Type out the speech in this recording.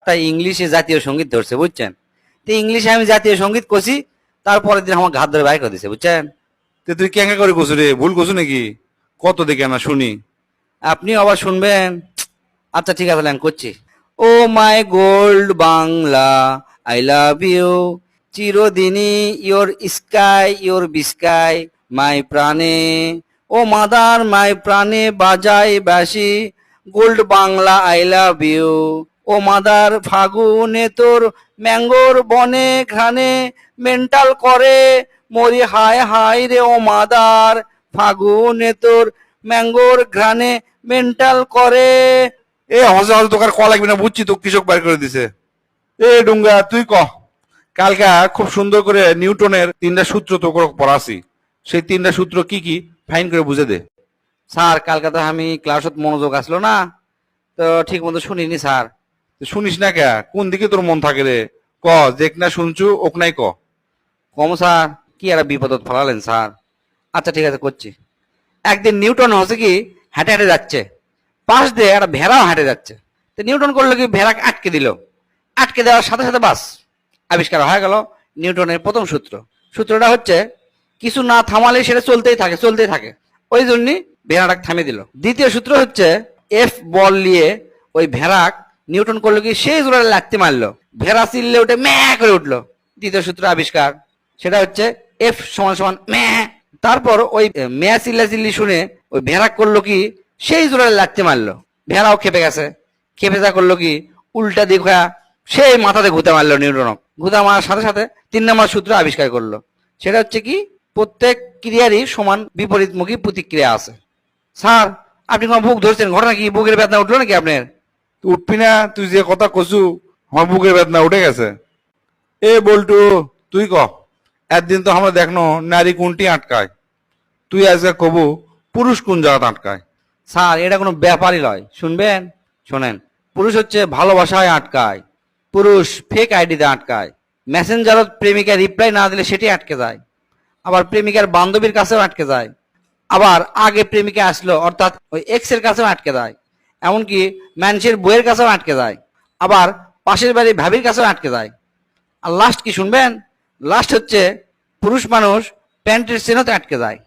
তাই ইংলিশে জাতীয় সঙ্গীত ধরছে, বুঝছেন? তো ইংলিশে আমি জাতীয় সঙ্গীত কষি, তারপরের দিন আমার ঘাত ধরে বাইর করে দিছে, বুঝছেন? তে তুই কেঙ্কা করে কছু রে, ভুল কছু নাকি? কত দেখে না শুনি। আপনি আবার শুনবেন? আচ্ছা ঠিক আছে, আমি করছি। ও my gold Bangla, I love you, চিরদিনই ইয়োর স্কাই ইয়োর বিস্কাই, মাই প্রাণে ও মাদার মাই প্রাণে বাজায় বাসি, gold Bangla I love you. ও মাদার ফাগুনে তোর ম্যাঙ্গোর বনে ঘ্রাণে মেন্টাল করে মরি হায় হায় রে, ও মাদার ফাগুনে তোর ম্যাঙ্গোর ঘ্রাণে মেন্টাল করে। এ হজে হজে তোকার কল লাগবে না, বুঝছি তো কৃষক বাইর করে দিছে। এ ডুঙ্গা তুই ক, কালকা খুব সুন্দর করে নিউটনের 3টা সূত্র তো পড়াছি, সেই 3টা সূত্র কি কি ফাইন করে বুঝে দে। স্যার কালকে তো আমি ক্লাসত মনোযোগ আসলো না, তো ঠিক মতো শুনিনি স্যার। তুই শুনিস না কে? কোন দিকে তোর মন থাকে রে? ক, দেখ না শুনছু ওক নাই ক। কম স্যার, কি একটা বিপদত ফেলালেন স্যার। আচ্ছা ঠিক আছে করছি। একদিন নিউটন হচ্ছে কি হেঁটে হেঁটে যাচ্ছে, পাশ দিয়ে একটা ভেড়াও হেঁটে যাচ্ছে। তো নিউটন করলো কি, ভেড়াকে আটকে দিল। আটকে দেওয়ার সাথে সাথে বাস আবিষ্কার হয়ে গেল নিউটনের প্রথম সূত্র। সূত্রটা হচ্ছে কিছু না থামালে সেটা চলতেই থাকে চলতেই থাকে, ওই জন্যই ভেড়াটাকে থামিয়ে দিল। দ্বিতীয় সূত্র হচ্ছে এফ বল নিয়ে ওই ভেড়াক নিউটন করলো কি সেই জোরে লাগতে মারলো, ভেড়া চিল্লে উঠে ম্যা করে উঠলো। দ্বিতীয় সূত্র আবিষ্কার, সেটা হচ্ছে এফ সমান সমান ম্যা। তারপর ওই ম্যা চিল্লা চিল্লি শুনে ওই ভেড়া করলো কি সেই জোরে লাগতে মারলো, ভেড়াও খেপে গেছে। খেপে যা করলো কি উল্টা দিক হয়ে সেই মাথাতে ঘুতে মারলো নিউটনক। ঘুতা মারার সাথে সাথে 3 নম্বর সূত্র আবিষ্কার করলো, সেটা হচ্ছে কি প্রত্যেক ক্রিয়ারই সমান বিপরীতমুখী প্রতিক্রিয়া আছে। স্যার আপনি কোনো বুক ধরছেন, ঘটনা কি বুকের বেদনা উঠলো নাকি আপনার? তুই উঠবি না? তুই যে কথা কছু আমার বুকের বেদনা উঠে গেছে। এ বল্টু তুই ক, একদিন তো আমরা দেখনো নারী কোনটি আটকায়, তুই আজকে কবু পুরুষ কোন জায়গাতে আটকায়। স্যার এটা কোনো ব্যাপারই নয়, শুনবেন? শোনেন, পুরুষ হচ্ছে ভালোবাসায় আটকায়, পুরুষ ফেক আইডিতে আটকায়, মেসেঞ্জারত প্রেমিকা রিপ্লাই না দিলে সেটি আটকে যায়, আবার প্রেমিকার বান্ধবীর কাছেও আটকে যায়, আবার আগে প্রেমিকা আসলো অর্থাৎ ওই এক্স এর কাছেও আটকে যায়, এমনকি মানুষের বইয়ের কাছেও আটকে যায়, আবার পাশের বাড়ির ভাবির কাছেও আটকে যায়। আর লাস্ট কি শুনবেন? লাস্ট হচ্ছে পুরুষ মানুষ প্যান্টের চেনতে আটকে যায়।